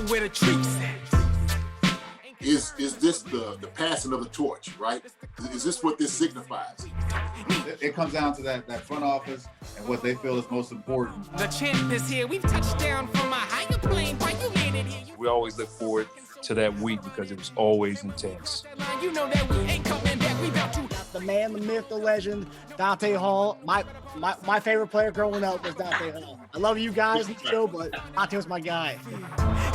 know where the treats at. Is this the passing of the torch, right? Is this what this signifies? It comes down to that front office and what they feel is most important. The champ is here. We've touched down from a higher plane. Why you made it here? We always look forward to that week because it was always intense. You know that we ain't coming back. We about to. The man, the myth, the legend, Dante Hall. My favorite player growing up was Dante Hall. I love you guys in the show, but Dante was my guy.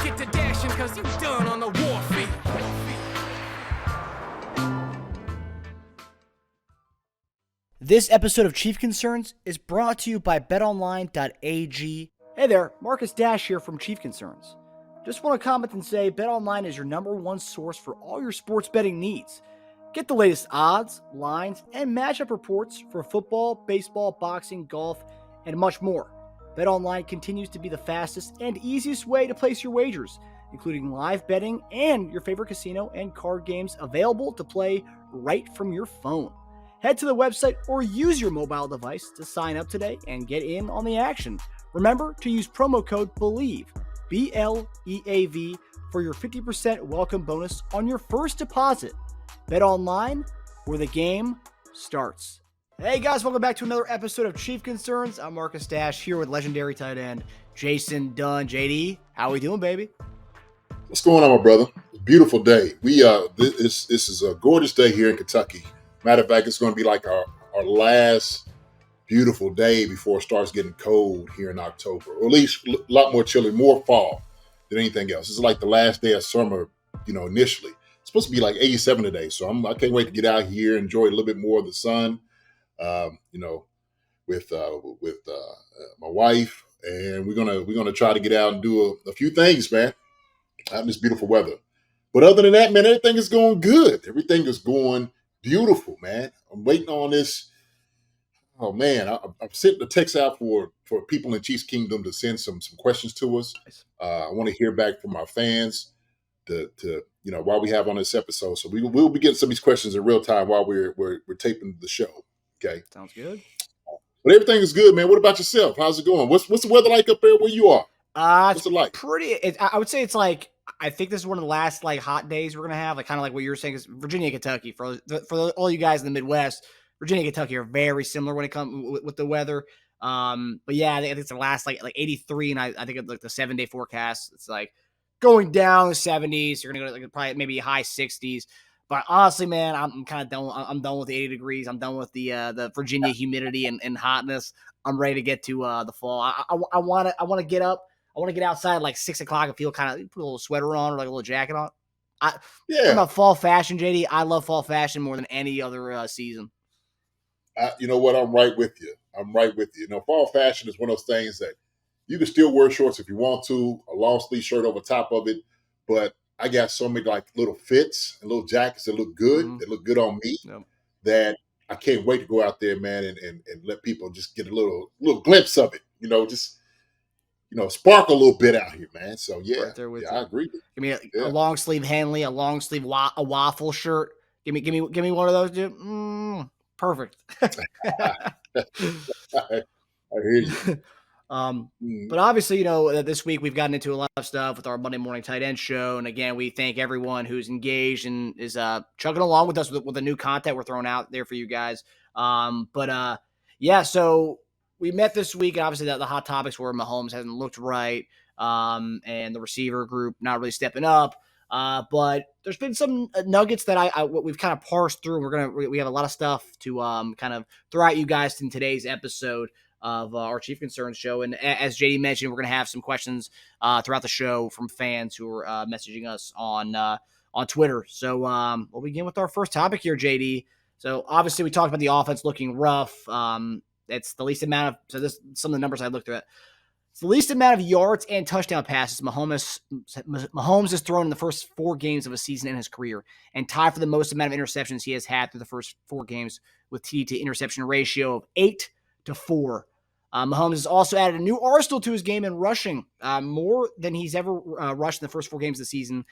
Get to dashing because you done on the warfield. This episode of Chief Concerns is brought to you by BetOnline.AG. Hey there, Marcus Dash here from Chief Concerns. Just want to comment and say BetOnline is your #1 source for all your sports betting needs. Get the latest odds, lines, and matchup reports for football, baseball, boxing, golf, and much more. BetOnline continues to be the fastest and easiest way to place your wagers, including live betting and your favorite casino and card games available to play right from your phone. Head to the website or use your mobile device to sign up today and get in on the action. Remember to use promo code BELIEVE, BLEAV, for your 50% welcome bonus on your first deposit. Bet online, where the game starts. Hey guys, welcome back to another episode of Chief Concerns. I'm Marcus Dash here with legendary tight end Jason Dunn. JD, how we doing, baby? What's going on, my brother? It's a beautiful day. This is a gorgeous day here in Kentucky. Matter of fact, it's going to be like our last beautiful day before it starts getting cold here in October, or at least a lot more chilly, more fall than anything else. This is like the last day of summer, initially. It's supposed to be like 87 today, so I can't wait to get out here, enjoy a little bit more of the sun, with my wife, and we're gonna try to get out and do a few things, man, out in this beautiful weather. But other than that, man, everything is going good. Everything is going beautiful, man. I'm waiting on this. Oh man, I'm sending the text out for people in Chiefs Kingdom to send some questions to us. I want to hear back from our fans to while we have on this episode. So we'll be getting some of these questions in real time while we're taping the show. Okay, sounds good. But everything is good, man. What about yourself? How's it going? What's the weather like up there where you are? What's it like? I would say it's like, I think this is one of the last like hot days we're gonna have. Like kind of like what you were saying is Virginia, Kentucky. For all you guys in the Midwest, Virginia and Kentucky are very similar when it comes with the weather. But yeah, I think it's the last like 83, and I think it's like the 7-day forecast. It's like going down the 70s. You're gonna go to like probably maybe high 60s. But honestly, man, I'm kind of done. I'm done with the 80 degrees. I'm done with the Virginia humidity and hotness. I'm ready to get to the fall. I want to get up. I want to get outside like 6 o'clock and feel kind of put a little sweater on or like a little jacket on. I'm about fall fashion, JD. I love fall fashion more than any other season. You know what? I'm right with you. Fall fashion is one of those things that you can still wear shorts if you want to, a long sleeve shirt over top of it. But I got so many like little fits and little jackets that look good, that look good on me, that I can't wait to go out there, man, and let people just get a little glimpse of it. Sparkle a little bit out here, man. So yeah, right there with you. I agree. Give me a long sleeve Henley, a long sleeve a waffle shirt. Give me one of those, dude. Perfect. I hear you. But obviously, this week we've gotten into a lot of stuff with our Monday morning tight end show. And again, we thank everyone who's engaged and is chugging along with us with the new content we're throwing out there for you guys. So we met this week, and obviously the hot topics were Mahomes hasn't looked right, and the receiver group not really stepping up. But there's been some nuggets that we've kind of parsed through. We have a lot of stuff to kind of throw at you guys in today's episode of our Chief Concerns show. And as JD mentioned, we're going to have some questions throughout the show from fans who are messaging us on Twitter. So we'll begin with our first topic here, JD. So obviously we talked about the offense looking rough. It's the least amount of some of the numbers I looked at. It's the least amount of yards and touchdown passes Mahomes has thrown in the first 4 games of a season in his career, and tied for the most amount of interceptions he has had through the first 4 games with TD to interception ratio of 8-4. Mahomes has also added a new arsenal to his game in rushing, more than he's ever rushed in the first 4 games of the season.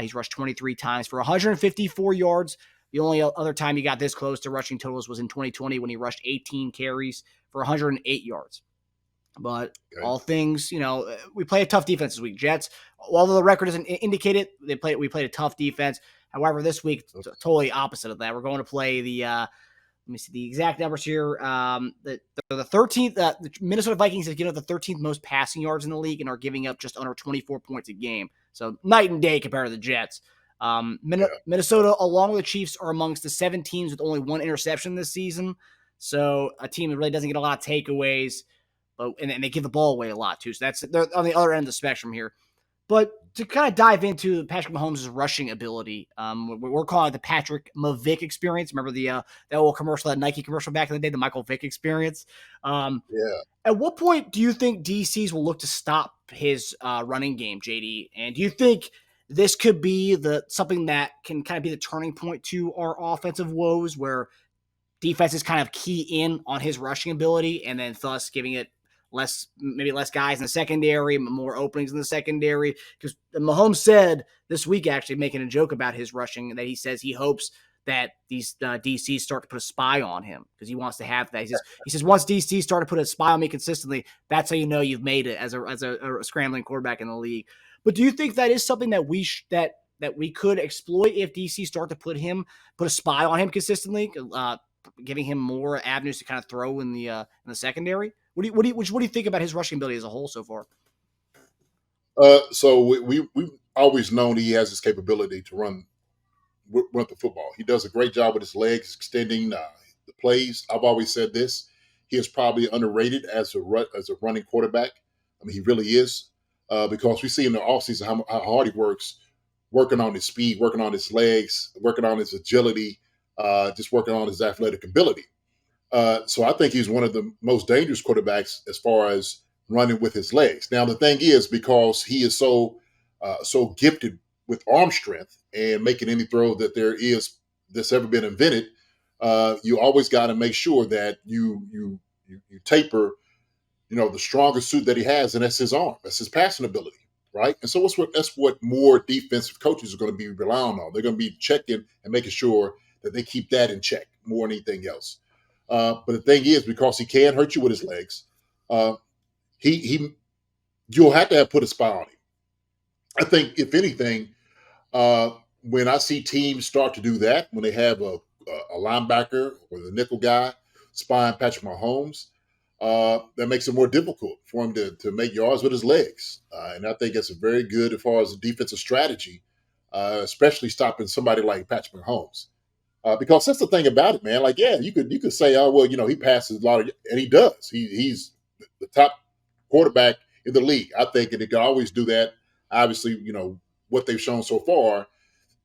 He's rushed 23 times for 154 yards. The only other time he got this close to rushing totals was in 2020 when he rushed 18 carries for 108 yards. But Okay. all things, we play a tough defense this week. Jets, although the record doesn't indicate it, we played a tough defense. However, this week, totally opposite of that. We're going to play the let me see the exact numbers here. The 13th, the Minnesota Vikings have given up the 13th most passing yards in the league and are giving up just under 24 points a game. So night and day compared to the Jets. Minnesota, along with the Chiefs, are amongst the 7 teams with only 1 interception this season. So a team that really doesn't get a lot of takeaways, and they give the ball away a lot too. So they're on the other end of the spectrum here. But to kind of dive into Patrick Mahomes' rushing ability, we're calling it the Patrick MaVick experience. Remember that old commercial, that Nike commercial back in the day, the Michael Vick experience? At what point do you think DCs will look to stop his running game, JD? And do you think this could be something that can kind of be the turning point to our offensive woes, where defenses kind of key in on his rushing ability and then thus giving it maybe less guys in the secondary, more openings in the secondary? Because Mahomes said this week, actually making a joke about his rushing, that he says he hopes that these DCs start to put a spy on him because he wants to have that. He says once DCs start to put a spy on me consistently, that's how you know you've made it as a scrambling quarterback in the league. But do you think that is something that we could exploit if DC start to put a spy on him consistently, giving him more avenues to kind of throw in the secondary? What do you think about his rushing ability as a whole so far? So we've always known he has this capability to run the football. He does a great job with his legs, extending the plays. I've always said this: he is probably underrated as a running quarterback. I mean, he really is, because we see in the offseason how hard he works, working on his speed, working on his legs, working on his agility, just working on his athletic ability. So I think he's one of the most dangerous quarterbacks as far as running with his legs. Now, the thing is, because he is so gifted with arm strength and making any throw that's ever been invented, you always got to make sure that you taper, the strongest suit that he has, and that's his arm. That's his passing ability, right? And so that's what more defensive coaches are going to be relying on. They're going to be checking and making sure that they keep that in check more than anything else. But the thing is, because he can hurt you with his legs, you'll have to put a spy on him. I think, if anything, when I see teams start to do that, when they have a linebacker or the nickel guy spying Patrick Mahomes, that makes it more difficult for him to make yards with his legs. And I think it's very good as far as a defensive strategy, especially stopping somebody like Patrick Mahomes. Because that's the thing about it, man. Like, yeah, you could say, oh, well, he passes a lot and he does. He's the top quarterback in the league, I think, and he can always do that. Obviously, what they've shown so far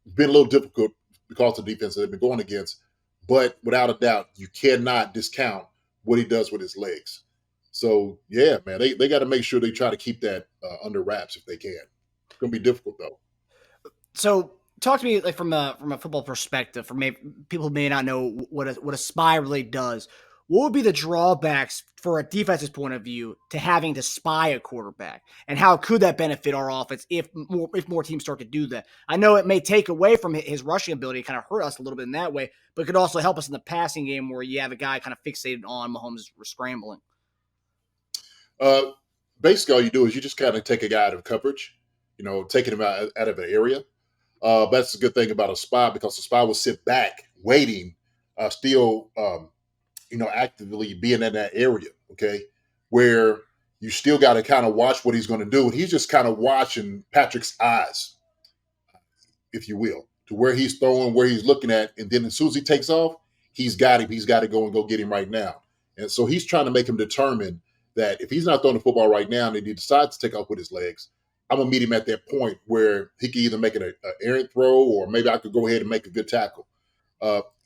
has been a little difficult because of the defense that they've been going against. But without a doubt, you cannot discount what he does with his legs. So, yeah, man, they got to make sure they try to keep that under wraps if they can. It's going to be difficult, though. So, talk to me like from a football perspective. For people who may not know what a spy really does, what would be the drawbacks for a defense's point of view to having to spy a quarterback, and how could that benefit our offense if more teams start to do that? I know it may take away from his rushing ability, kind of hurt us a little bit in that way, but it could also help us in the passing game where you have a guy kind of fixated on Mahomes scrambling. Basically, all you do is you just kind of take a guy out of coverage, taking him out of an area. That's a good thing about a spy, because the spy will sit back, waiting, still, actively being in that area, okay, where you still got to kind of watch what he's going to do. And he's just kind of watching Patrick's eyes, if you will, to where he's throwing, where he's looking at. And then as soon as he takes off, he's got him. He's got to go get him right now. And so he's trying to make him determine that if he's not throwing the football right now and he decides to take off with his legs, I'm going to meet him at that point where he can either make an errant throw, or maybe I could go ahead and make a good tackle.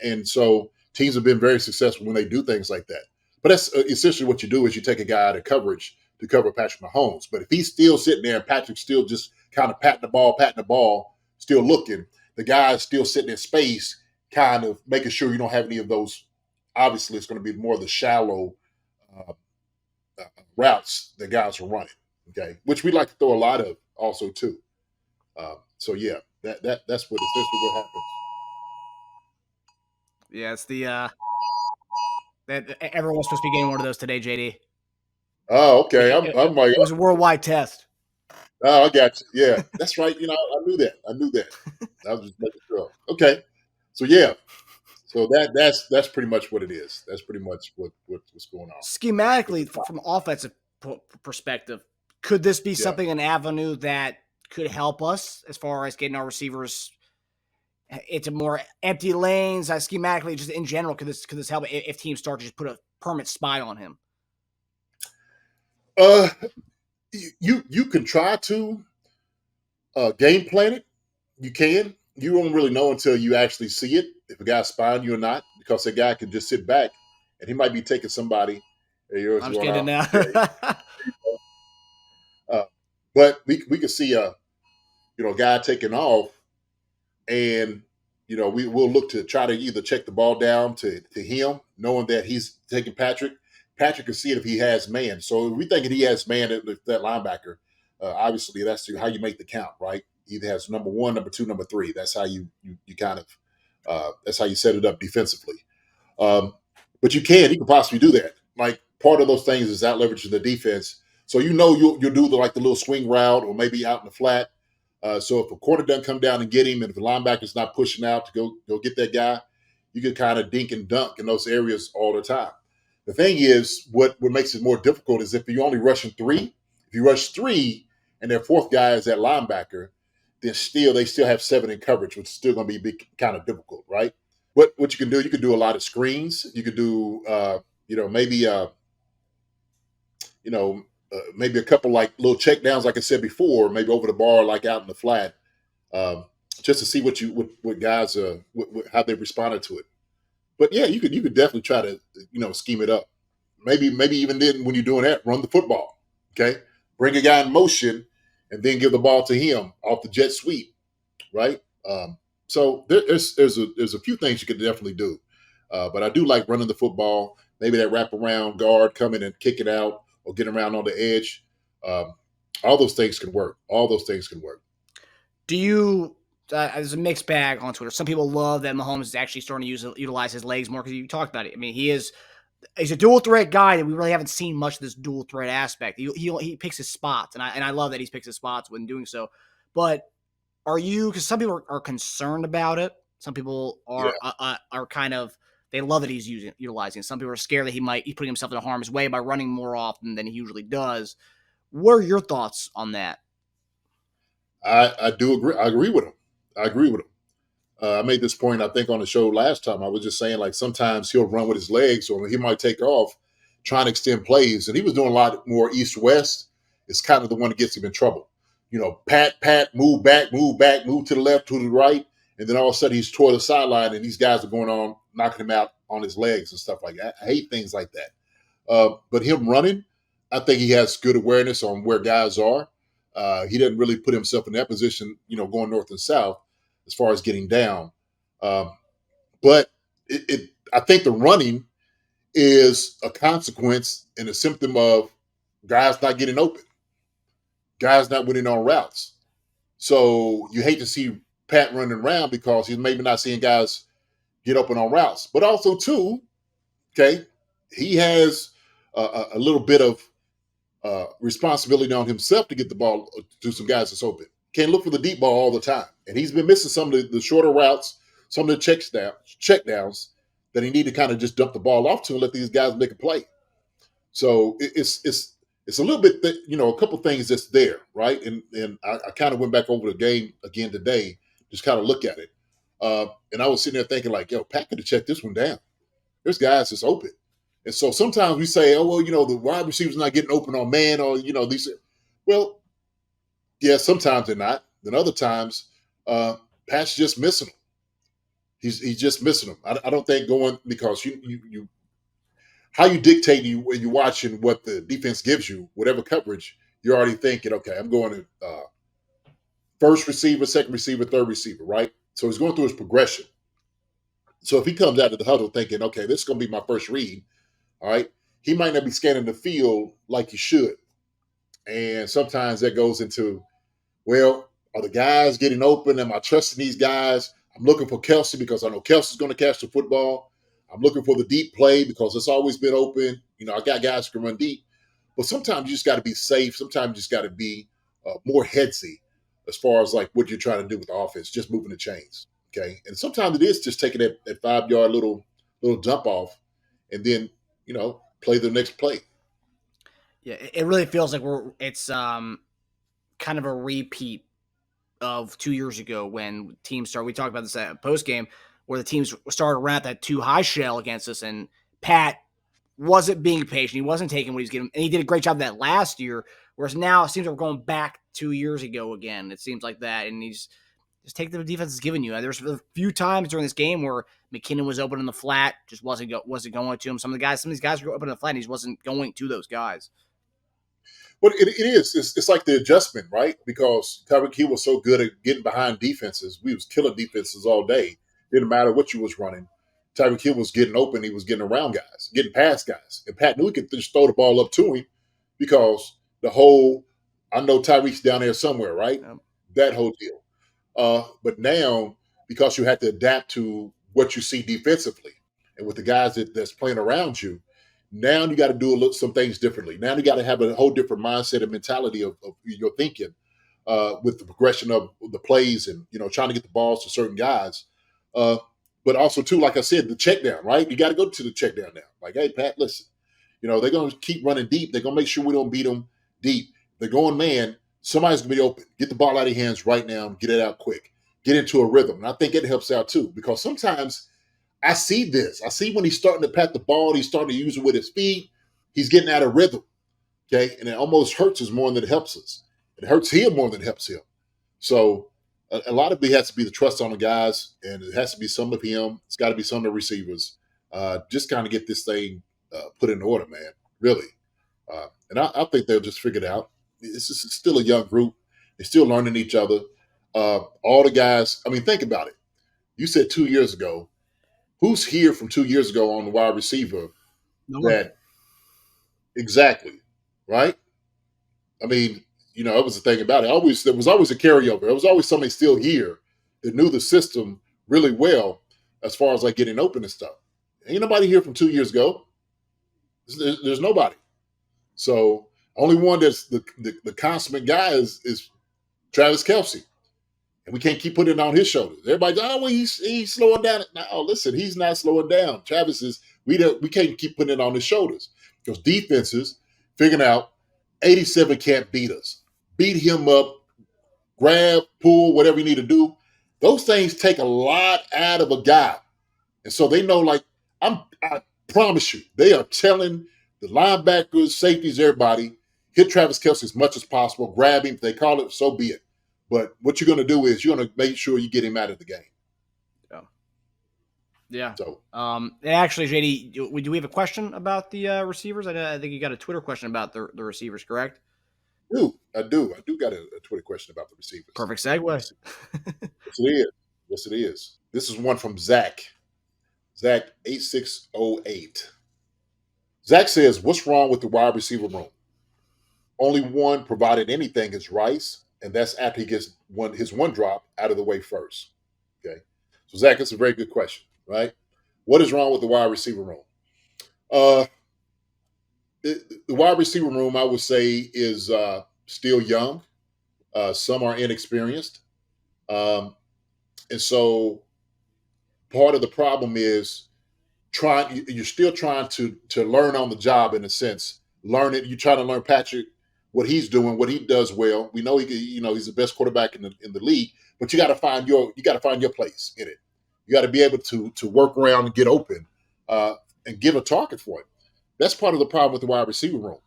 And so teams have been very successful when they do things like that. But that's essentially what you do, is you take a guy out of coverage to cover Patrick Mahomes. But if he's still sitting there and Patrick's still just kind of patting the ball, still looking, the guy is still sitting in space, kind of making sure you don't have any of those. Obviously, it's going to be more of the shallow routes that guys are running, okay, which we like to throw a lot of also too. So yeah, that's what essentially what happens. Yeah, it's that everyone's supposed to be getting one of those today, JD. Oh, okay. I'm like, It was a worldwide test. oh, I got you. Yeah, that's right. I knew that. I knew that. I was just making sure. Okay. So yeah. So that's pretty much what it is. That's pretty much what's going on. Schematically, from an offensive perspective, could this be Yeah. something, an avenue that could help us as far as getting our receivers into more empty lanes? Schematically, just in general, could this help if teams start to just put a permanent spy on him? You can try to game plan it. You can. You won't really know until you actually see it if a guy's spying you or not, because a guy can just sit back and he might be taking somebody. Hey, yours I'm is just going getting off. it now. But we could see a guy taking off, and we'll look to try to either check the ball down to him, knowing that he's taking Patrick. Patrick can see it if he has man. So if we thinking he has man at that linebacker, obviously that's how you make the count, right? Either has number 1, number 2, number 3. That's how you kind of that's how you set it up defensively. But you can possibly do that. Like, part of those things is out leveraging the defense. So you'll do the little swing route, or maybe out in the flat. So if a corner doesn't come down and get him, and if the linebacker's not pushing out to go get that guy, you can kind of dink and dunk in those areas all the time. The thing is, what makes it more difficult is if you're only rushing 3. If you rush 3 and their 4th guy is that linebacker, then they still have 7 in coverage, which is still going to be kind of difficult, right? What you can do a lot of screens. You could do maybe maybe a couple little check downs, like I said before, maybe over the bar, like out in the flat, just to see what guys how they responded to it. But yeah, you could definitely try to scheme it up. Maybe even then, when you're doing that, run the football. Okay, bring a guy in motion and then give the ball to him off the jet sweep, right? So there's a few things you could definitely do, but I do like running the football. Maybe that wraparound guard coming and kick it out, or get around on the edge. All those things can work. Do you? There's a mixed bag on Twitter. Some people love that Mahomes is actually starting to utilize his legs more, because you talked about it. I mean, he's a dual threat guy that we really haven't seen much of this dual threat aspect. He picks his spots, and I love that he's picks his spots when doing so. But because some people are concerned about it. Some people are kind of, they love that he's utilizing it. Some people are scared that he's putting himself in harm's way by running more often than he usually does. What are your thoughts on that? I do agree. I agree with him. I made this point, I think, on the show last time. I was just saying, sometimes he'll run with his legs, or he might take off trying to extend plays. And he was doing a lot more east-west. It's kind of the one that gets him in trouble. Pat, move back, move to the left, to the right. And then all of a sudden he's toward the sideline, and these guys are going on, knocking him out on his legs and stuff like that. I hate things like that. But him running, I think he has good awareness on where guys are. He doesn't really put himself in that position, going north and south as far as getting down. But I think the running is a consequence and a symptom of guys not getting open, guys not winning on routes. So you hate to see Pat running around because he's maybe not seeing guys get open on routes. But also, too, okay, he has a little bit of responsibility on himself to get the ball to some guys that's open. Can't look for the deep ball all the time. And he's been missing some of the shorter routes, some of the check downs that he need to kind of just dump the ball off to and let these guys make a play. So it's a little bit, a couple things that's there, right? And I kind of went back over the game again today, just kind of look at it. And I was sitting there thinking Pat could have checked this one down. There's guys that's open. And so sometimes we say, the wide receiver's not getting open on man, or, these. Well, yeah, sometimes they're not. Then other times, Pat's just missing them. He's just missing them. I don't think because you how you dictate when you're watching what the defense gives you, whatever coverage, you're already thinking, okay, I'm going to first receiver, second receiver, third receiver, right? So he's going through his progression. So if he comes out of the huddle thinking, okay, this is going to be my first read, all right, he might not be scanning the field like he should. And sometimes that goes into, well, are the guys getting open? Am I trusting these guys? I'm looking for Kelsey because I know Kelsey's going to catch the football. I'm looking for the deep play because it's always been open. I got guys who can run deep. But sometimes you just got to be safe. Sometimes you just got to be more headsy as far as like what you're trying to do with the offense, just moving the chains. Okay. And sometimes it is just taking that 5-yard little dump off and then, play the next play. Yeah, it really feels like it's kind of a repeat of 2 years ago when teams started. We talked about this at post game where the teams started around that too high shell against us, and Pat wasn't being patient. He wasn't taking what he's getting, and he did a great job of that last year. Whereas now it seems like we're going back 2 years ago again. It seems like that, and he's just take the defense is giving you. There's a few times during this game where McKinnon was open in the flat, just wasn't going to him. Some of these guys were open in the flat, and he wasn't going to those guys. Well, it is. It's like the adjustment, right? Because Tyreek Hill was so good at getting behind defenses. We was killing defenses all day. Didn't matter what you was running. Tyreek Hill was getting open. He was getting around guys, getting past guys. And Pat knew he could just throw the ball up to him because I know Tyreek's down there somewhere, right? Yep. That whole deal. But now, because you have to adapt to what you see defensively and with the guys that's playing around you, now you got to do some things differently. Now you got to have a whole different mindset and mentality of your thinking with the progression of the plays and, trying to get the balls to certain guys. But also, too, like I said, the check down, right? You got to go to the check down now. Like, hey, Pat, listen, they're going to keep running deep. They're going to make sure we don't beat them deep. They're going man. Somebody's going to be open. Get the ball out of your hands right now and get it out quick. Get into a rhythm. And I think it helps out, too, because sometimes I see this. I see when he's starting to pat the ball, he's starting to use it with his feet. He's getting out of rhythm, okay? And it almost hurts us more than it helps us. It hurts him more than it helps him. So a lot of it has to be the trust on the guys, and it has to be some of him. It's got to be some of the receivers. Just kind of get this thing put in order, man, really. And I think they'll just figure it out. This is still a young group. They're still learning each other. All the guys, I mean, think about it. You said 2 years ago, who's here from 2 years ago on the wide receiver? That exactly, right? I mean, that was the thing about it. There was always a carryover. There was always somebody still here that knew the system really well as far as like getting open and stuff. Ain't nobody here from 2 years ago. There's nobody. So only one that's the consummate guy is Travis Kelce. And we can't keep putting it on his shoulders. Everybody's, well, he's slowing down. No, listen, he's not slowing down. Travis is, we can't keep putting it on his shoulders because defenses figuring out 87 can't beat us. Beat him up, grab, pull, whatever you need to do. Those things take a lot out of a guy. And so they know, like, I promise you, they are telling the linebackers, safeties, everybody, hit Travis Kelce as much as possible, grab him. If they call it, so be it. But what you're going to do is you're going to make sure you get him out of the game. Yeah. So, actually, JD, do we have a question about the receivers? I think you got a Twitter question about the receivers, correct? I do. I do got a Twitter question about the receivers. Perfect segue. Yes, it is. This is one from Zach. Zach 8608. Zach says, "What's wrong with the wide receiver room? Only one provided anything is Rice, and that's after he gets his one drop out of the way first." Okay. So, Zach, it's a very good question, right? What is wrong with the wide receiver room? The wide receiver room, I would say, is still young. Some are inexperienced. And so part of the problem is you're still trying to learn on the job in a sense. Learn it. You're trying to learn Patrick, what he's doing, what he does well. We know he's the best quarterback in the league, but you got to find your place in it. You got to be able to work around and get open and give a target for it. That's part of the problem with the wide receiver room.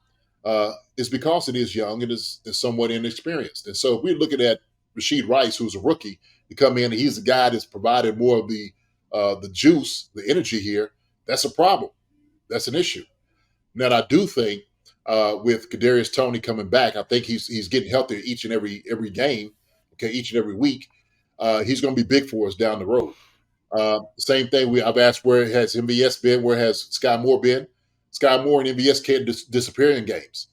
Is because it is young and is somewhat inexperienced. And so if we're looking at Rashid Rice, who's a rookie, to come in and he's the guy that's provided more of the juice, the energy here, that's a problem. That's an issue. Now, I do think with Kadarius Toney coming back, I think he's getting healthier each and every game, okay, each and every week. He's going to be big for us down the road. Same thing. I've asked where has MVS been? Where has Sky Moore been? Sky Moore and MVS can't disappear in games.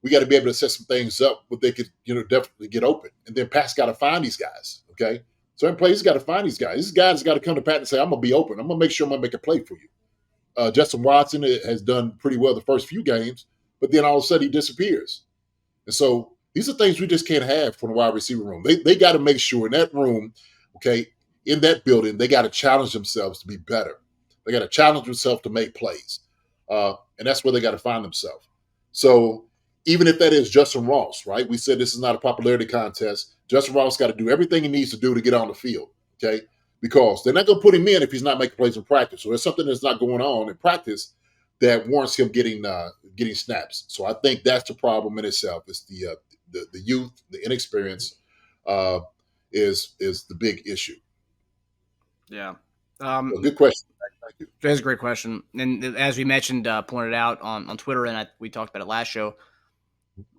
We got to be able to set some things up where they could, definitely get open. And then Pat's got to find these guys, okay? Certain plays got to find these guys. These guys got to come to Pat and say, I'm going to be open. I'm going to make sure I'm going to make a play for you. Justin Watson has done pretty well the first few games, but then all of a sudden he disappears. And so these are things we just can't have from the wide receiver room. They got to make sure in that room, okay, in that building, they got to challenge themselves to be better. They got to challenge themselves to make plays. And that's where they got to find themselves. So even if that is Justin Ross, right? We said this is not a popularity contest. Justin Ross got to do everything he needs to do to get on the field, okay? Because they're not going to put him in if he's not making plays in practice. So there's something that's not going on in practice that warrants him getting snaps. So I think that's the problem in itself. It's the youth, the inexperience is the big issue. Yeah. Well, good question. Thank you. That's a great question. And as we mentioned, pointed out on Twitter, and we talked about it last show,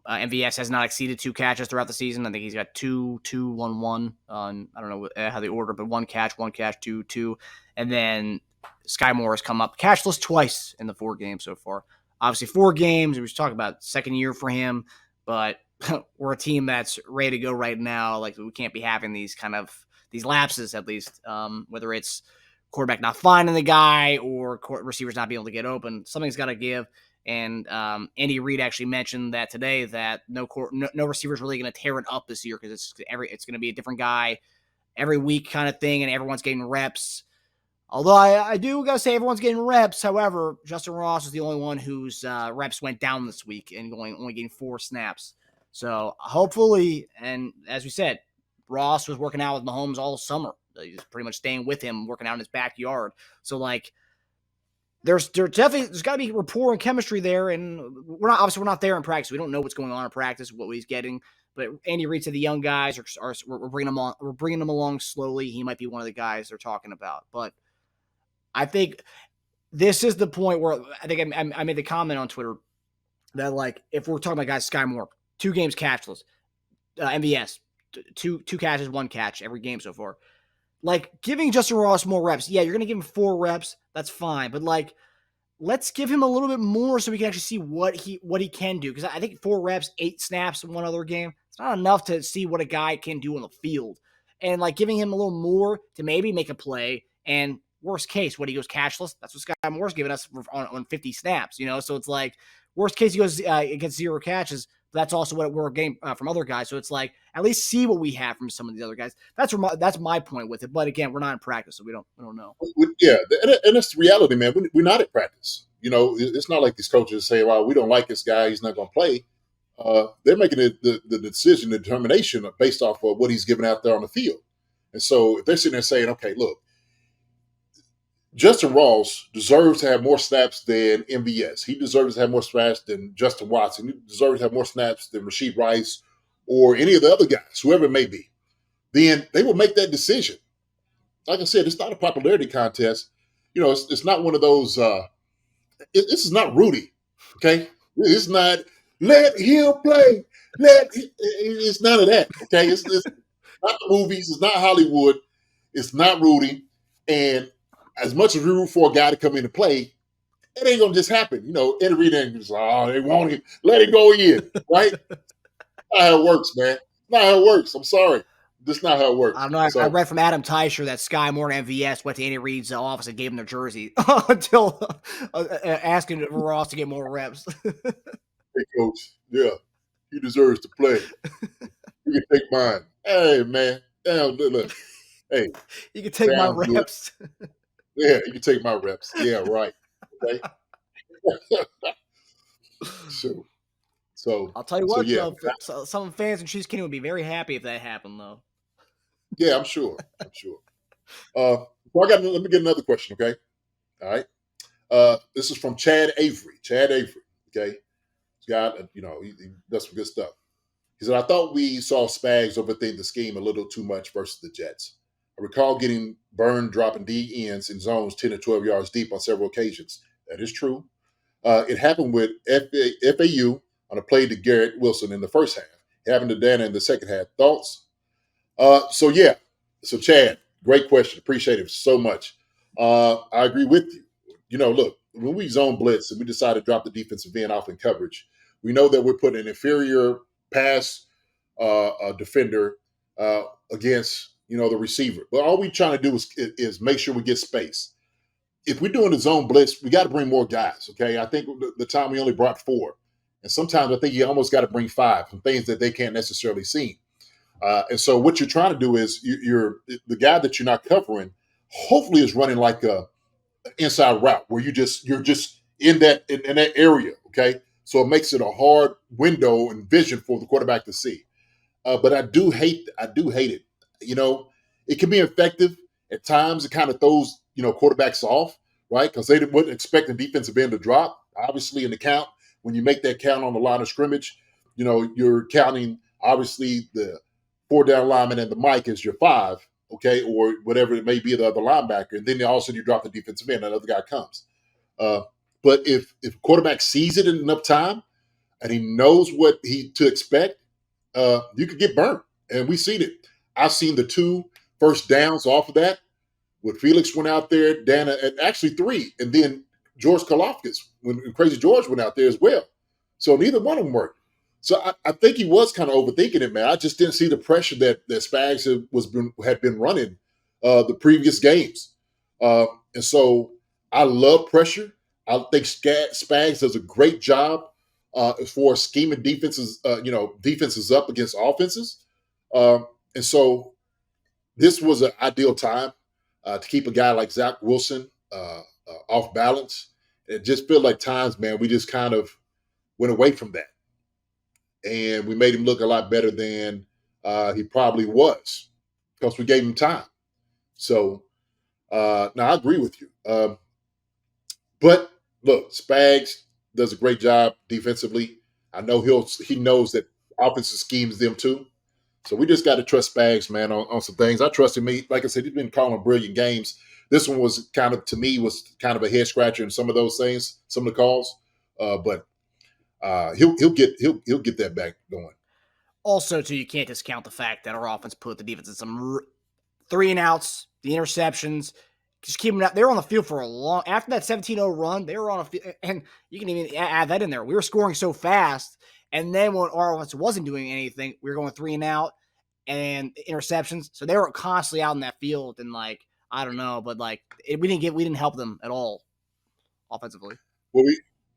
MVS has not exceeded 2 catches throughout the season. I think he's got 2, 1, 1. I don't know how they order, but 1 catch, 2, 2. And then Sky Moore has come up catchless twice in the 4 games so far. Obviously, 4 games. We was talking about second year for him, but we're a team that's ready to go right now. Like, we can't be having these lapses, at least, whether it's quarterback not finding the guy or receivers not being able to get open. Something's got to give. And Andy Reid actually mentioned that today, that no receiver is really going to tear it up this year, because it's going to be a different guy every week kind of thing, and everyone's getting reps. Although I do got to say everyone's getting reps. However, Justin Ross is the only one whose reps went down this week and only getting 4 snaps. So hopefully, and as we said, Ross was working out with Mahomes all summer. He's pretty much staying with him, working out in his backyard. So, like, there's got to be rapport and chemistry there, and we're not there in practice. We don't know what's going on in practice, what he's getting. But Andy Reid said the young guys we're bringing them on. We're bringing them along slowly. He might be one of the guys they're talking about. But I think this is the point where I think I made the comment on Twitter that, like, if we're talking about guys, Sky Moore, 2 games catchless, MVS, two catches, 1 catch every game so far. Like, giving Justin Ross more reps. Yeah, you're going to give him 4 reps. That's fine. But, like, let's give him a little bit more so we can actually see what he can do. Because I think 4 reps, 8 snaps in one other game, it's not enough to see what a guy can do on the field. And, like, giving him a little more to maybe make a play. And worst case, what he goes cashless, that's what Sky Moore's giving us on 50 snaps, you know? So it's like, worst case, he goes against 0 catches. That's also what we're getting from other guys. So it's like, at least see what we have from some of the other guys. That's my point with it. But again, we're not in practice, so we don't know. Yeah, and that's the reality, man. We're not at practice. You know, it's not like these coaches say, "Well, we don't like this guy; he's not going to play." They're making the decision, the determination based off of what he's giving out there on the field. And so, if they're sitting there saying, "Okay, look, Justin Ross deserves to have more snaps than MVS. He deserves to have more snaps than Justin Watson. He deserves to have more snaps than Rashid Rice or any of the other guys, whoever it may be." Then they will make that decision. Like I said, it's not a popularity contest. You know, it's not one of those. This is not Rudy, okay? It's not let him play. It's none of that, okay? It's not the movies. It's not Hollywood. It's not Rudy. And as much as we root for a guy to come in and play, it ain't gonna just happen. You know, Eddie Reed ain't just, they want him, let him go in, right? Not how it works, man. Not how it works. I'm sorry. That's not how it works. I know. I read from Adam Teicher that Sky Moore and MVS went to Andy Reid's office and gave him their jersey until asking Ross to get more reps. Hey, coach, yeah, he deserves to play. You can take mine. Hey, man. Damn, look. Hey. You can take my reps. Yeah, you can take my reps. Yeah, right. Okay. So I'll tell you what, yeah. though, some fans in Chiefs Kingdom would be very happy if that happened, though. Yeah, I'm sure. Let me get another question, okay? All right. This is from Chad Avery. Okay. He's got, he does some good stuff. He said, I thought we saw Spags overthink the scheme a little too much versus the Jets. I recall getting burned dropping D ends in zones 10 to 12 yards deep on several occasions. That is true. It happened with FAU on a play to Garrett Wilson in the first half. It happened to Dana in the second half. Thoughts? So Chad, great question. Appreciate it so much. I agree with you. You know, look, when we zone blitz and we decide to drop the defensive end off in coverage, we know that we're putting an inferior pass defender against, the receiver. But all we're trying to do is make sure we get space. If we're doing the zone blitz, we got to bring more guys, okay? I think the time we only brought 4. And sometimes I think you almost got to bring 5 from things that they can't necessarily see. And so what you're trying to do is you're the guy that you're not covering, hopefully is running like a inside route where you're just in that area. Okay, so it makes it a hard window and vision for the quarterback to see. But I do hate it. You know, it can be effective at times. It kind of throws quarterbacks off, right? Because they wouldn't expect the defensive end to drop. Obviously, in the count, when you make that count on the line of scrimmage, you're counting obviously the 4 down lineman and the mic as your 5, okay, or whatever it may be, the other linebacker, and then all of a sudden you drop the defensive end, another guy comes. But if quarterback sees it in enough time and he knows what to expect, you could get burnt. And we've seen it. I've seen the 2 first downs off of that. When Felix went out there, Dana, and actually 3, and then George Karlaftis, when Crazy George went out there as well. So neither one of them worked. So I think he was kind of overthinking it, man. I just didn't see the pressure that Spags had been running the previous games. And so I love pressure. I think Spags does a great job as far as scheming defenses, defenses up against offenses. And so this was an ideal time to keep a guy like Zach Wilson off balance. It just felt like times, man, we just kind of went away from that. And we made him look a lot better than he probably was because we gave him time. So now I agree with you. But look, Spags does a great job defensively. I know he knows that offensive schemes them too. So we just got to trust Spags, man, on some things. I trust him. Like I said, he's been calling brilliant games. This one was kind of a head scratcher in some of those things, some of the calls. But he'll get that back going. Also, too, you can't discount the fact that our offense put the defense in some 3 and outs, the interceptions, just keep them out. They were on the field for a long. After that 17-0 run, they were on a field, and you can even add that in there. We were scoring so fast, and then when our offense wasn't doing anything, we were going 3 and out and interceptions. So they were constantly out in that field, and I don't know, but we didn't help them at all offensively. Well,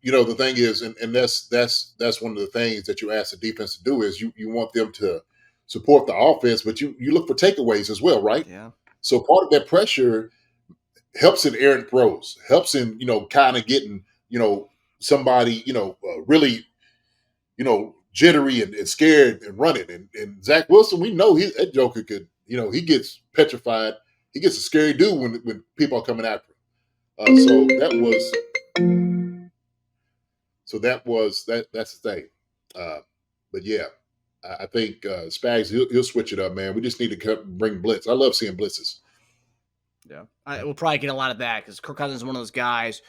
the thing is, and that's one of the things that you ask the defense to do is you want them to support the offense, but you look for takeaways as well, right? Yeah. So part of that pressure helps in errant throws, helps in kind of getting somebody really jittery and scared and running. And Zach Wilson, we know that joker could he gets petrified. He gets a scary dude when people are coming after him. So that's the thing. But yeah, I think Spags he'll switch it up, man. We just need to bring blitz. I love seeing blitzes. Yeah, we'll probably get a lot of that because Kirk Cousins is one of those guys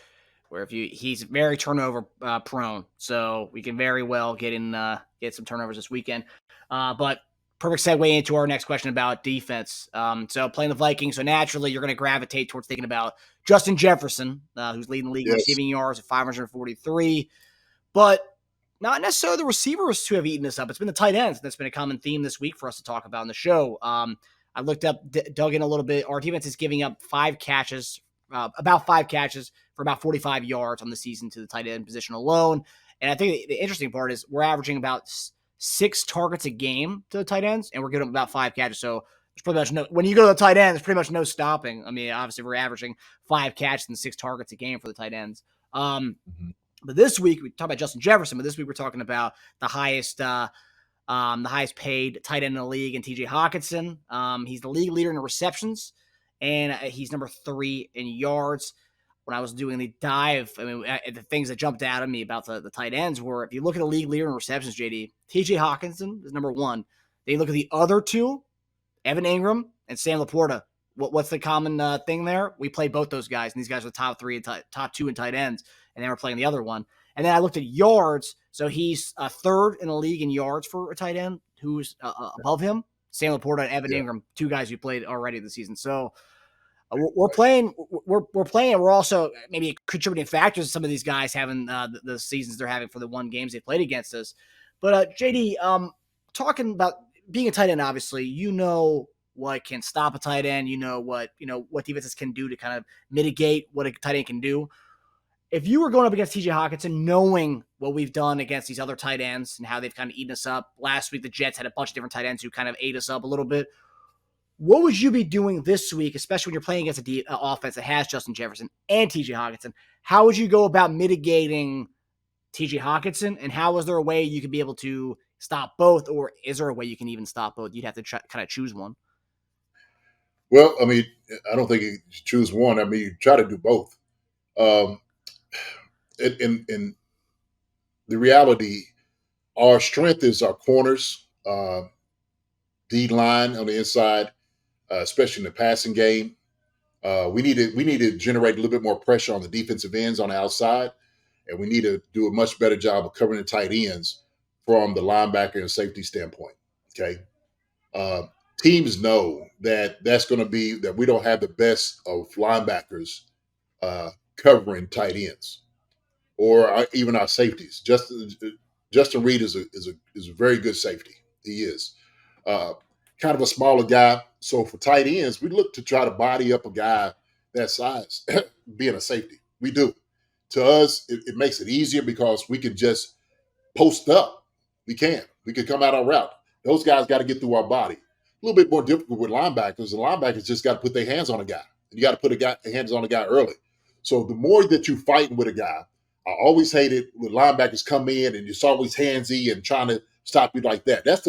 where he's very turnover prone, so we can very well get some turnovers this weekend. But perfect segue into our next question about defense. So playing the Vikings, so naturally you're going to gravitate towards thinking about Justin Jefferson, who's leading the league in receiving yards at 543, but not necessarily the receivers who have eaten this up. It's been the tight ends. That's been a common theme this week for us to talk about in the show. I looked up, dug in a little bit. Our defense is giving up about 5 catches for about 45 yards on the season to the tight end position alone. And I think the interesting part is we're averaging about 6 targets a game to the tight ends, and we're giving them about 5 catches. So there's pretty much when you go to the tight end, there's pretty much no stopping. I mean, obviously we're averaging 5 catches and 6 targets a game for the tight ends. But this week we talk about Justin Jefferson, but this week we're talking about the highest paid tight end in the league, and TJ Hockenson. He's the league leader in receptions, and he's number 3 in yards. When I was doing the dive, the things that jumped out at me about the tight ends were, if you look at the league leader in receptions, JD, TJ Hockenson is number 1. Then you look at the other 2, Evan Ingram and Sam Laporta. What's the common thing there? We play both those guys, and these guys are the top 3 and top 2 in tight ends, and then we're playing the other one. And then I looked at yards, so he's 3rd in the league in yards for a tight end. Who's above him? Sam Laporta and Evan Ingram, 2 guys who played already this season. So we're playing. We're also maybe contributing factors to some of these guys having the seasons they're having for the 1 games they played against us. But JD, talking about being a tight end, obviously, what can stop a tight end. What defenses can do to kind of mitigate what a tight end can do. if you were going up against TJ Hockenson, knowing what we've done against these other tight ends and how they've kind of eaten us up, last week the Jets had a bunch of different tight ends who kind of ate us up a little bit. What would you be doing this week, especially when you're playing against an offense that has Justin Jefferson and TJ Hockenson? How would you go about mitigating TJ Hockenson, and how is there a way you could be able to stop both, or is there a way you can even stop both? You'd have to kind of choose one. Well, I mean, I don't think you choose one. I mean, you try to do both. In the reality, our strength is our corners, D line on the inside, especially in the passing game. We need to generate a little bit more pressure on the defensive ends on the outside, and we need to do a much better job of covering the tight ends from the linebacker and safety standpoint. Okay, teams know that that's going to be that we don't have the best of linebackers covering tight ends or even our safeties. Justin Reed is a very good safety. He is kind of a smaller guy. So for tight ends, we look to try to body up a guy that size, being a safety. We do. To us, it makes it easier because we can just post up. We can come out our route. Those guys got to get through our body. A little bit more difficult with linebackers. The linebackers just got to put their hands on a guy. You got to put hands on a guy early. So the more that you fighting with a guy, I always hated when linebackers come in and it's always handsy and trying to stop you like that. That's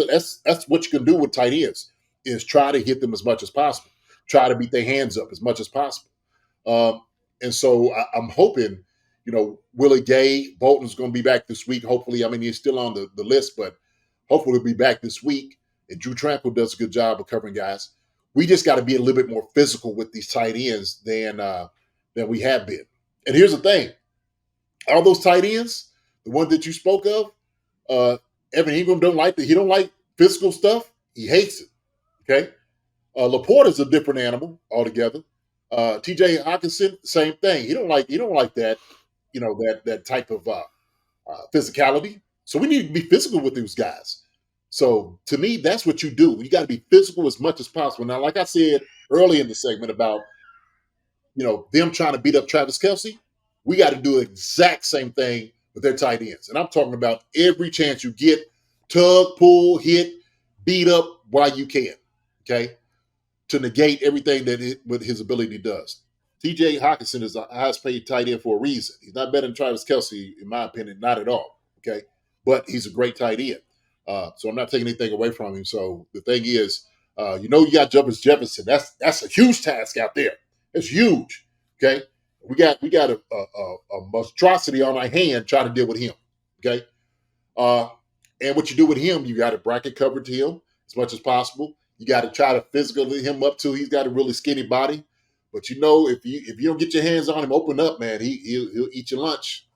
what you can do with tight ends, is try to hit them as much as possible. Try to beat their hands up as much as possible. And so I'm hoping, Willie Gay, Bolton's going to be back this week. Hopefully, I mean, he's still on the list, but hopefully he'll be back this week. And Drew Tranquil does a good job of covering guys. We just got to be a little bit more physical with these tight ends than we have been. And here's the thing. All those tight ends, the one that you spoke of, Evan Ingram don't like physical stuff. He hates it. Okay. Laporta's a different animal altogether. TJ Hockenson, same thing. He don't like that, that type of physicality. So we need to be physical with those guys. So to me, that's what you do. You got to be physical as much as possible. Now, like I said early in the segment about, them trying to beat up Travis Kelce, we got to do the exact same thing with their tight ends. And I'm talking about every chance you get, tug, pull, hit, beat up while you can, okay, to negate everything that what his ability does. TJ Hockenson is the highest paid tight end for a reason. He's not better than Travis Kelce, in my opinion, not at all, okay? But he's a great tight end. So I'm not taking anything away from him. So the thing is, you got Justice Jefferson. That's a huge task out there. It's huge, okay? We got a monstrosity on our hand trying to deal with him, okay? And what you do with him, you got to bracket cover to him as much as possible. You got to try to physically him up too. He's got a really skinny body, but if you don't get your hands on him, open up, man, he'll eat your lunch.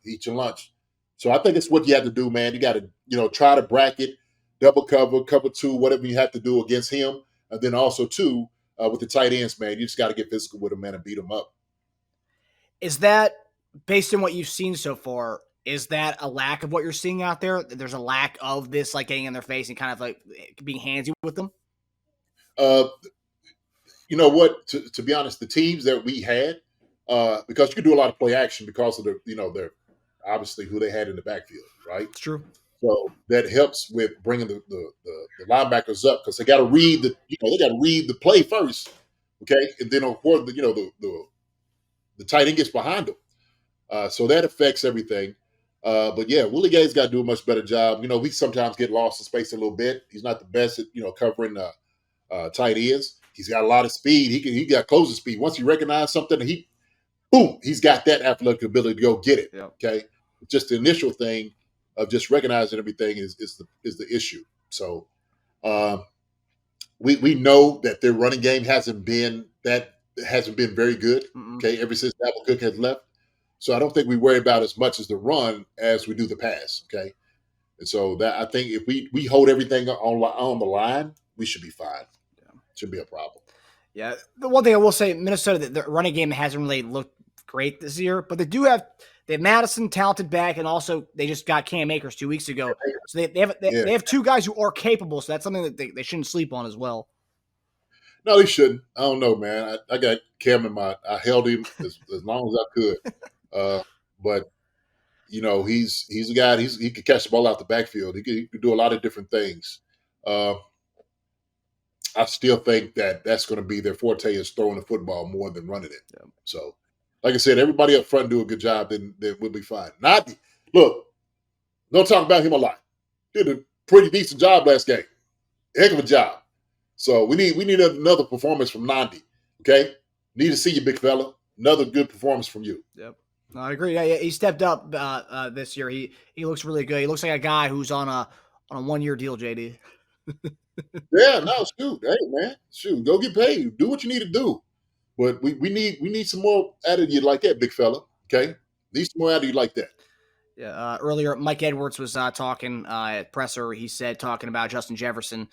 So I think it's what you have to do, man. You got to try to bracket, double cover two, whatever you have to do against him, and then also too with the tight ends, man. You just got to get physical with him, man, and beat him up. Is that, based on what you've seen so far, is that a lack of what you're seeing out there? There's a lack of this, like, getting in their face and kind of like being handsy with them? You know what? To be honest, the teams that we had, because you can do a lot of play action because of they're obviously who they had in the backfield, right? It's true. So that helps with bringing the linebackers up because they got to read the play first, okay, and then of course the tight end gets behind them. So that affects everything. But yeah, Willie Gay's got to do a much better job. We sometimes get lost in space a little bit. He's not the best at covering tight ends. He's got a lot of speed. He got closing speed. Once he recognizes something, he's got that athletic ability to go get it. Yeah. Okay, just the initial thing of just recognizing everything is the issue. So we know that their running game hasn't been very good. Mm-mm. Okay, ever since Dalvin Cook has left. So I don't think we worry about as much as the run as we do the pass. Okay, and so that I think if we hold everything on the line, we should be fine. Yeah. Shouldn't be a problem. Yeah, the one thing I will say, Minnesota, the running game hasn't really looked great this year, but they have Madison, talented back, and also they just got Cam Akers 2 weeks ago. So they have two guys who are capable, so that's something that they shouldn't sleep on as well. No, they shouldn't. I don't know, man. I got Cam I held him as long as I could. but he's a guy. He could catch the ball out the backfield. He could do a lot of different things. I still think that's going to be their forte is throwing the football more than running it. Yeah. So, like I said, everybody up front do a good job, then we'll be fine. Look, don't talk about him a lot. Did a pretty decent job last game. Heck of a job. So we need another performance from Nandi. Okay, need to see you, big fella. Another good performance from you. Yep. No, I agree. Yeah, he stepped up this year. He looks really good. He looks like a guy who's on a 1-year deal, JD. Yeah, no, shoot. Hey, man. Shoot, go get paid. Do what you need to do. But we need some more attitude like that, big fella. Okay? Need some more attitude like that. Yeah. Earlier, Mike Edwards was talking at presser. He said, talking about Justin Jefferson,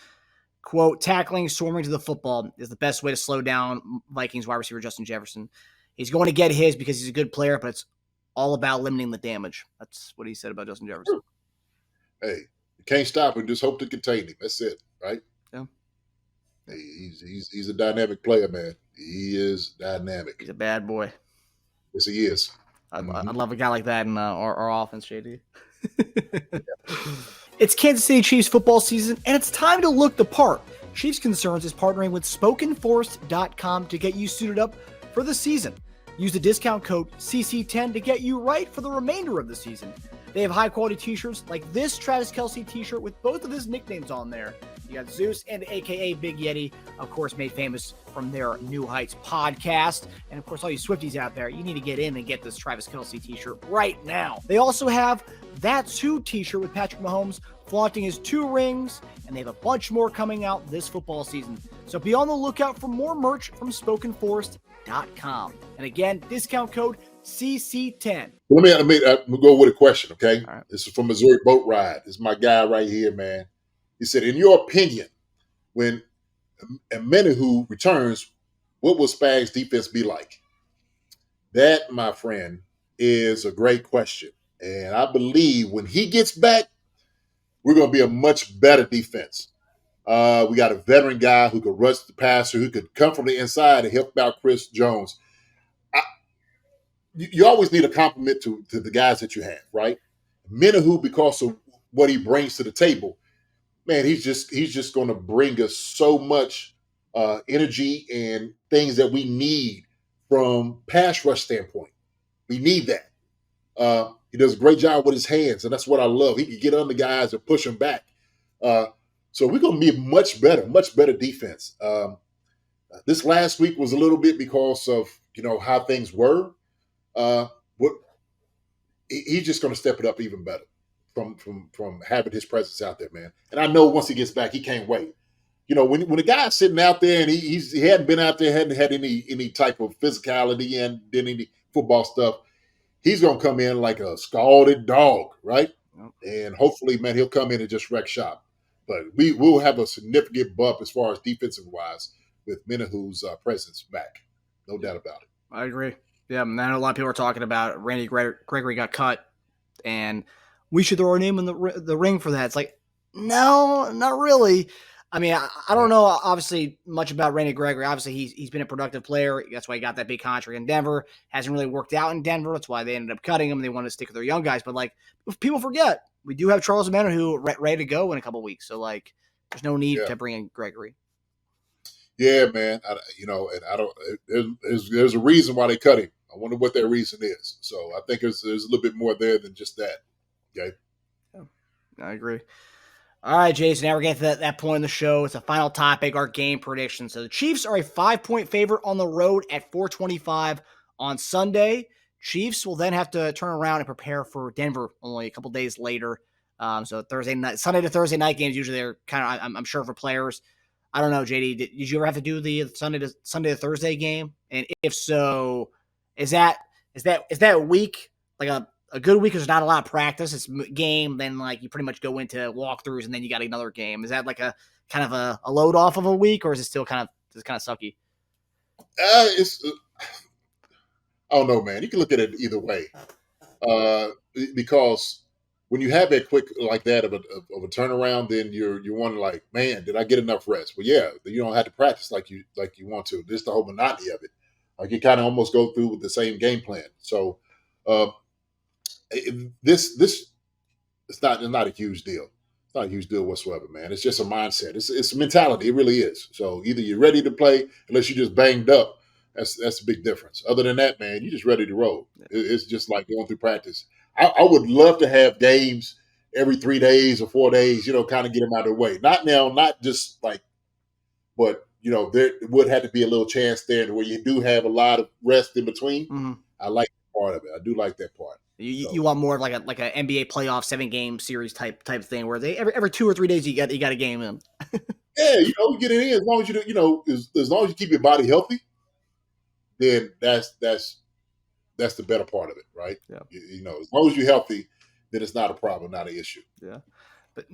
quote, tackling, swarming to the football is the best way to slow down Vikings wide receiver Justin Jefferson. He's going to get his because he's a good player, but it's all about limiting the damage. That's what he said about Justin Jefferson. Hey, you can't stop him. Just hope to contain him. That's it, right? Yeah. Hey, he's a dynamic player, man. He is dynamic. He's a bad boy. Yes, he is. I'd love a guy like that in our offense, JD. It's Kansas City Chiefs football season, and it's time to look the part. Chiefs Concerns is partnering with SpokenForest.com to get you suited up for the season. Use the discount code CC10 to get you right for the remainder of the season. They have high-quality t-shirts like this Travis Kelce t-shirt with both of his nicknames on there. You got Zeus and a.k.a. Big Yeti, of course, made famous from their New Heights podcast. And, of course, all you Swifties out there, you need to get in and get this Travis Kelce t-shirt right now. They also have That's Who t-shirt with Patrick Mahomes flaunting his 2 rings, and they have a bunch more coming out this football season. So be on the lookout for more merch from SpokenForest.com. And again, discount code CC10. Let me go with a question, okay? All right. This is from Missouri Boat Ride. This is my guy right here, man. He said, in your opinion, when Menahu returns, what will Spags' defense be like? That, my friend, is a great question. And I believe when he gets back, we're going to be a much better defense. We got a veteran guy who could rush the passer, who could come from the inside and help out Chris Jones. You always need a compliment to the guys that you have, right? Menahu, because of what he brings to the table, man, he's just going to bring us so much energy and things that we need from pass rush standpoint. We need that. He does a great job with his hands, and that's what I love. He can get on the guys and push them back. So we're going to be much better defense. This last week was a little bit because of how things were. He's just going to step it up even better from having his presence out there, man. And I know once he gets back, he can't wait. When the guy's sitting out there and he hadn't been out there, hadn't had any type of physicality and did any football stuff, he's going to come in like a scalded dog, right? Yep. And hopefully, man, he'll come in and just wreck shop. But we will have a significant bump as far as defensive wise with Menahu's presence back. No doubt about it. I agree. Yeah, I know a lot of people are talking about Randy Gregory got cut, and we should throw our name in the ring for that. It's like, no, not really. I mean, I don't know, obviously, much about Randy Gregory. Obviously, he's been a productive player. That's why he got that big contract in Denver. Hasn't really worked out in Denver. That's why they ended up cutting him. They wanted to stick with their young guys. But, people forget, we do have Charles Menahu ready to go in a couple weeks. So, there's no need to bring in Gregory. Yeah, man. And I don't. There's a reason why they cut him. I wonder what that reason is. So I think there's a little bit more there than just that. Okay. Yeah, I agree. All right, Jason. Now we're getting to that point in the show. It's a final topic, our game prediction. So the Chiefs are a 5-point favorite on the road at 425 on Sunday. Chiefs will then have to turn around and prepare for Denver only a couple days later. So Sunday to Thursday night games usually are kind of, I'm sure, for players. I don't know, JD. Did you ever have to do the Sunday to Thursday game? And if so, is that week like a good week? There's not a lot of practice. It's game. Then you pretty much go into walkthroughs and then you got another game. Is that like a kind of a load off of a week, or is it still kind of sucky? I don't know, man. You can look at it either way. Because when you have a quick like that of a turnaround, then you're wondering man, did I get enough rest? Well, yeah, you don't have to practice like you want to. This is the whole monotony of it. You kind of almost go through with the same game plan. So This it's not a huge deal. It's not a huge deal whatsoever, man. It's just a mindset. It's a mentality. It really is. So either you're ready to play, unless you're just banged up. That's a big difference. Other than that, man, you're just ready to roll. It's just like going through practice. I would love to have games every 3 days or 4 days, kind of get them out of the way. Not now, not just like, but there would have to be a little chance there where you do have a lot of rest in between. Mm-hmm. I like part of it. I do like that part. You want more of like a NBA playoff 7-game series type thing where they every 2 or 3 days you got a game in. Yeah, you get it in as long as as long as you keep your body healthy, then that's the better part of it, right? Yeah. As long as you're healthy, then it's not a problem, not an issue. Yeah. But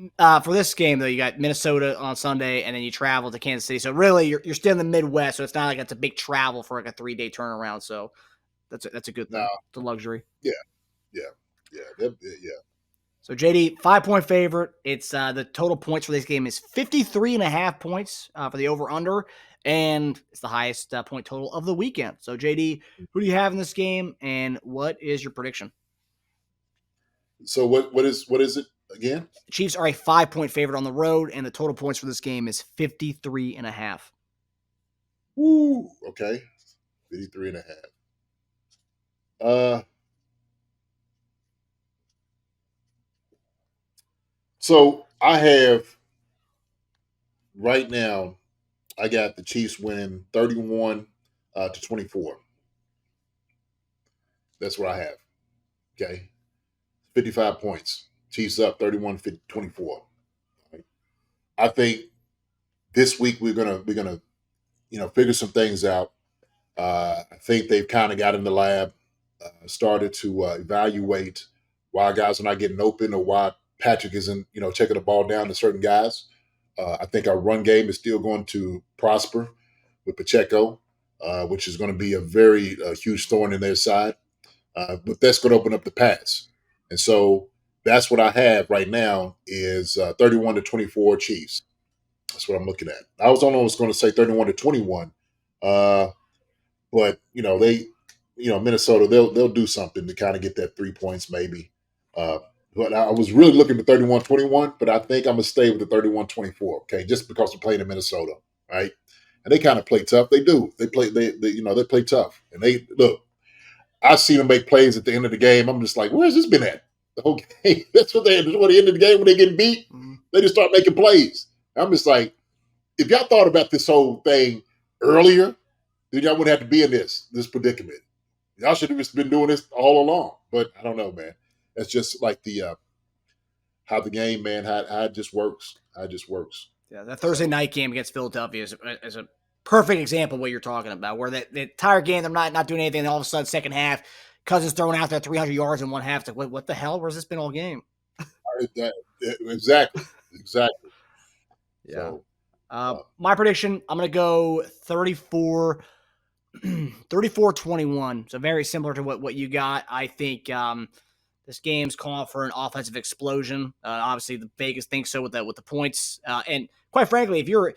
for this game though, you got Minnesota on Sunday, and then you travel to Kansas City. So really, you're still in the Midwest, so it's not like it's a big travel for like a 3-day turnaround. So that's a good thing. It's a luxury. Yeah. So JD, 5-point favorite. It's the total points for this game is 53.5 points for the over/under, and it's the highest point total of the weekend. So JD, who do you have in this game, and what is your prediction? So what is it again? The Chiefs are a 5-point favorite on the road, and the total points for this game is 53.5. Woo. Okay. 53.5. So I have right now, I got the Chiefs winning 31 to 24. That's what I have. Okay. 55 points. Chiefs up 31-24. I think this week we're gonna figure some things out. I think they've kind of got in the lab, started to evaluate why guys are not getting open or why Patrick isn't, checking the ball down to certain guys. I think our run game is still going to prosper with Pacheco, which is going to be a very huge thorn in their side. But that's going to open up the pass. And so that's what I have right now is 31 to 24 Chiefs. That's what I'm looking at. I was almost going to say 31 to 21. But, Minnesota, they'll do something to kind of get that 3 points maybe. But I was really looking at 31-21, but I think I'm going to stay with the 31-24, okay, just because we're playing in Minnesota, right? And they kind of play tough. They do. They play tough. And they look, I've seen them make plays at the end of the game. I'm just like, where's this been at? The whole game. That's what the end of the game when they get beat, they just start making plays. I'm just like, if y'all thought about this whole thing earlier, then y'all wouldn't have to be in this predicament. Y'all should have just been doing this all along. But I don't know, man. That's just like the how the game, man, how it just works. How it just works. Yeah, that Thursday night game against Philadelphia is a perfect example of what you're talking about, where the entire game they're not doing anything, and all of a sudden, second half, Cousins throwing out there 300 yards in one half. It's like, what the hell? Where's this been all game? Exactly. Yeah. So, my prediction, I'm going to go 34-21. So very similar to what you got. I think this game's calling for an offensive explosion. Obviously, the Vegas thinks so with the points. And quite frankly, if you're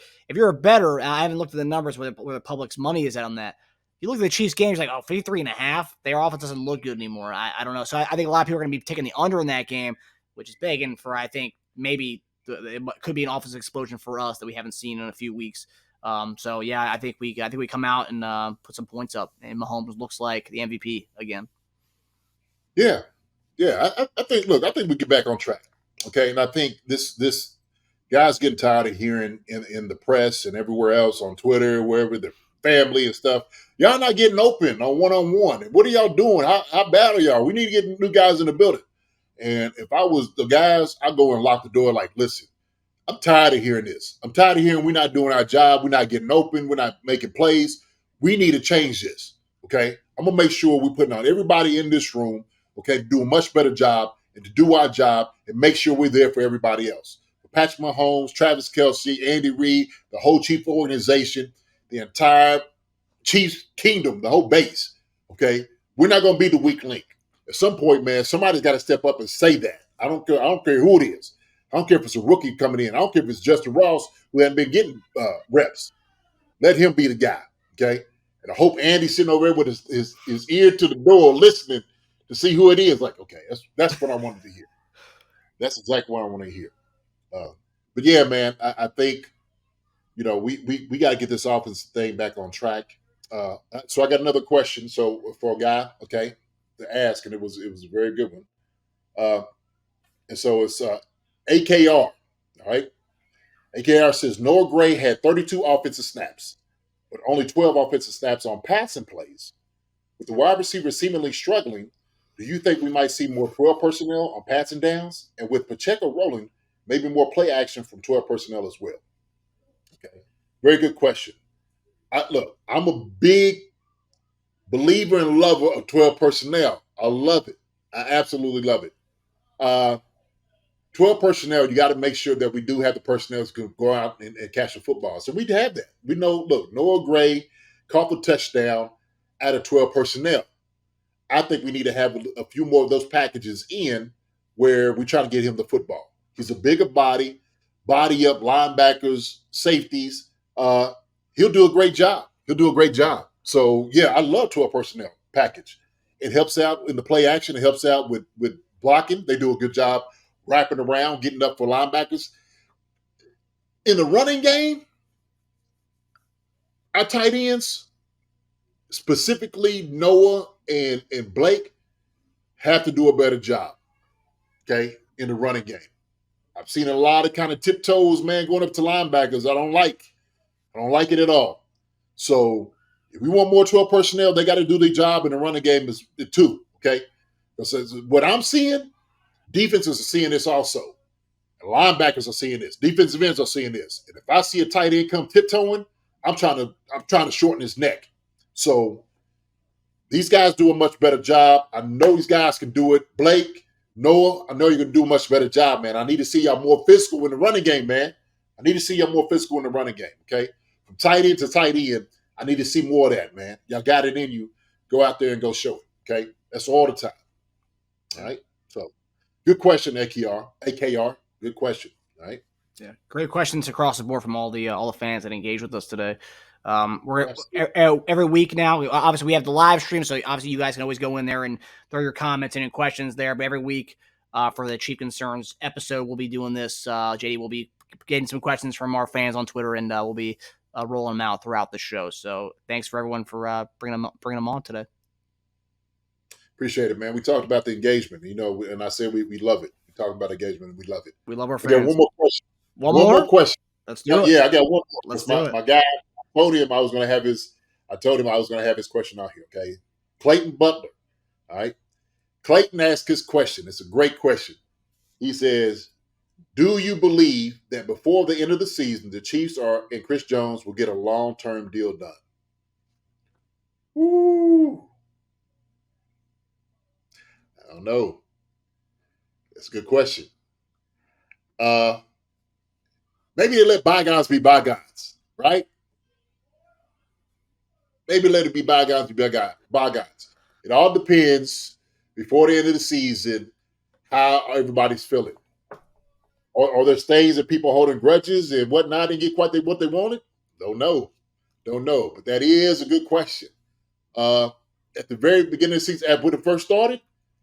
a bettor, I haven't looked at the numbers where the public's money is at on that. If you look at the Chiefs games, like 53.5, their offense doesn't look good anymore. I don't know. So I think a lot of people are going to be taking the under in that game, which is begging for, I think, maybe it could be an offensive explosion for us that we haven't seen in a few weeks. So yeah, I think we come out and put some points up, and Mahomes looks like the MVP again. Yeah. I think we get back on track. Okay. And I think this guys getting tired of hearing in the press and everywhere else on Twitter, wherever, the family and stuff, y'all not getting open on one-on-one. And what are y'all doing? How bad are y'all? We need to get new guys in the building. And if I was the guys, I'd go and lock the door like, listen, I'm tired of hearing this. I'm tired of hearing we're not doing our job. We're not getting open. We're not making plays. We need to change this, okay? I'm going to make sure we're putting on everybody in this room, okay, to do a much better job and to do our job and make sure we're there for everybody else. Patrick Mahomes, Travis Kelce, Andy Reid, the whole Chiefs organization, the entire Chiefs kingdom, the whole base, okay? We're not going to be the weak link. At some point, man, somebody's got to step up and say that. I don't care who it is. I don't care if it's a rookie coming in. I don't care if it's Justin Ross who hasn't been getting reps. Let him be the guy, okay? And I hope Andy's sitting over there with his ear to the door listening to see who it is. Like, okay, that's what I wanted to hear. That's exactly what I want to hear. But yeah, man, I think we got to get this offense thing back on track. So I got another question. So for a guy, okay, to ask, and it was a very good one. And so it's AKR, all right. AKR says Noah Gray had 32 offensive snaps, but only 12 offensive snaps on passing plays. With the wide receiver seemingly struggling, do you think we might see more 12 personnel on passing downs? And with Pacheco rolling, maybe more play action from 12 personnel as well? Okay, very good question. I'm a big believer and lover of 12 personnel. I love it. I absolutely love it. 12 personnel, you got to make sure that we do have the personnel who can go out and catch the football. So we have that. We know, look, Noah Gray caught the touchdown out of 12 personnel. I think we need to have a few more of those packages in where we try to get him the football. He's a bigger body up linebackers, safeties. He'll do a great job. So, yeah, I love 12 personnel package. It helps out in the play action. It helps out with blocking. They do a good job wrapping around, getting up for linebackers. In the running game, our tight ends, specifically Noah and Blake, have to do a better job, okay, in the running game. I've seen a lot of kind of tiptoes, man, going up to linebackers. I don't like it at all. So if we want more 12 personnel, they got to do their job in the running game too, okay? Because what I'm seeing, defenses are seeing this also. And linebackers are seeing this. Defensive ends are seeing this. And if I see a tight end come tiptoeing, I'm trying to shorten his neck. So these guys do a much better job. I know these guys can do it. Blake, Noah, I know you're going to do a much better job, man. I need to see y'all more physical in the running game, man. Okay? From tight end to tight end, I need to see more of that, man. Y'all got it in you. Go out there and go show it, okay? That's all the time. All right? So, good question, AKR. Good question, all right? Yeah, great questions across the board from all the fans that engaged with us today. We're every week now. Obviously, we have the live stream, so obviously you guys can always go in there and throw your comments and questions there. But every week for the Chief Concerns episode, we'll be doing this. JD will be getting some questions from our fans on Twitter, and we'll be rolling them out throughout the show. So thanks for everyone for bringing them on today. Appreciate it, man. We talked about the engagement, and I said we love it. We talked about engagement, and we love it. We love our fans. Again, one more question. One more question. Let's do it. Yeah, I got one more. Let's do it. My guy, I told him I was going to have his question out here, okay? Clayton Butler, all right? Clayton asked his question. It's a great question. He says, do you believe that before the end of the season, the Chiefs and Chris Jones will get a long-term deal done? Woo! I don't know. That's a good question. Maybe they let bygones be bygones, right? Maybe let it be bygones be bygones. It all depends before the end of the season how everybody's feeling. Are there things that people holding grudges and whatnot and get quite what they wanted? Don't know. But that is a good question. At the very beginning of the season, when it first started,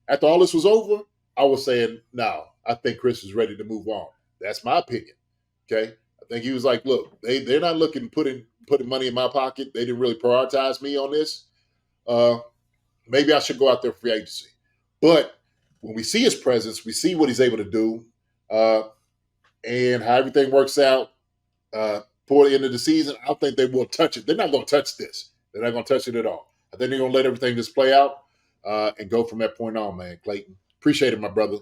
after all this was over, I was saying, no, I think Chris is ready to move on. That's my opinion. Okay? I think he was like, look, they're not looking putting money in my pocket. They didn't really prioritize me on this. Maybe I should go out there for free agency. But when we see his presence, we see what he's able to do, and how everything works out toward the end of the season, I think they will touch it. They're not going to touch this. They're not going to touch it at all. I think they're going to let everything just play out and go from that point on, man. Clayton, appreciate it, my brother.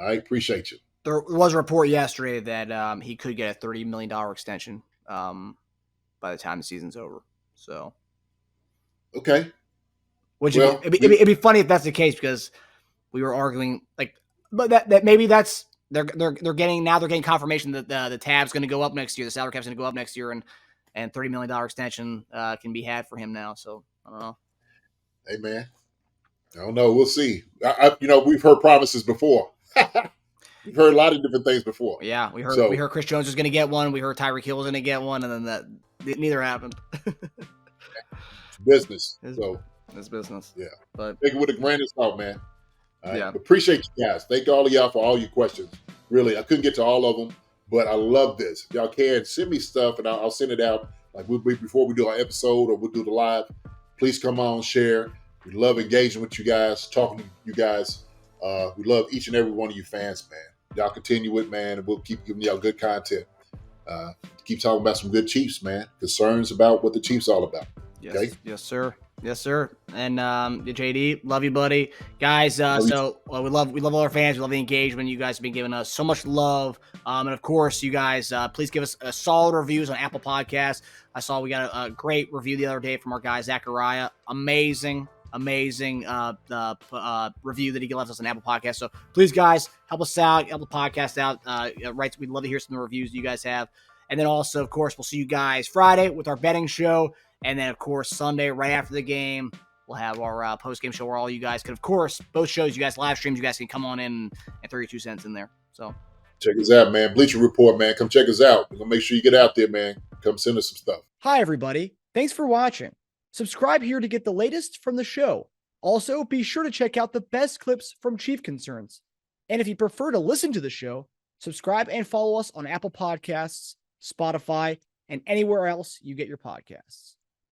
I appreciate you. There was a report yesterday that he could get a $30 million extension by the time the season's over. So, okay. It'd be funny if that's the case, because we were arguing but that maybe that's they're getting confirmation that the tab's going to go up next year, the salary cap's going to go up next year, and $30 million extension can be had for him now. So I don't know. Hey man, I don't know. We'll see. We've heard promises before. We've heard a lot of different things before. Yeah, we heard Chris Jones was going to get one. We heard Tyreek Hill was going to get one, and then neither happened. Business. So It's business. Yeah. But Take it with a grain of salt, man. All right. Yeah. Appreciate you guys. Thank all of y'all for all your questions. Really, I couldn't get to all of them, but I love this. If y'all can, send me stuff, and I'll send it out. Like before we do our episode or we'll do the live, please come on, share. We love engaging with you guys, talking to you guys. We love each and every one of you fans, man. Y'all continue it, man, and we'll keep giving y'all good content. Keep talking about some good Chiefs, man. Concerns about what the Chiefs all about. yes, Okay? yes, sir. Yes, sir. And JD, love you, buddy. Guys, we love all our fans. We love the engagement. You guys have been giving us so much love. And of course, you guys, please give us solid reviews on Apple Podcasts. I saw we got a great review the other day from our guy, Zachariah. Amazing review that he left us on Apple Podcasts. So please, guys, help us out, help the podcast out. We'd love to hear some of the reviews you guys have. And then also, of course, we'll see you guys Friday with our betting show. And then, of course, Sunday, right after the game, we'll have our post-game show where all you guys can, of course, both shows, you guys live streams, you guys can come on in and 32 cents in there. So check us out, man. Bleacher Report, man. Come check us out. We're going to make sure you get out there, man. Come send us some stuff. Hi, everybody. Thanks for watching. Subscribe here to get the latest from the show. Also, be sure to check out the best clips from Chief Concerns. And if you prefer to listen to the show, subscribe and follow us on Apple Podcasts, Spotify, and anywhere else you get your podcasts.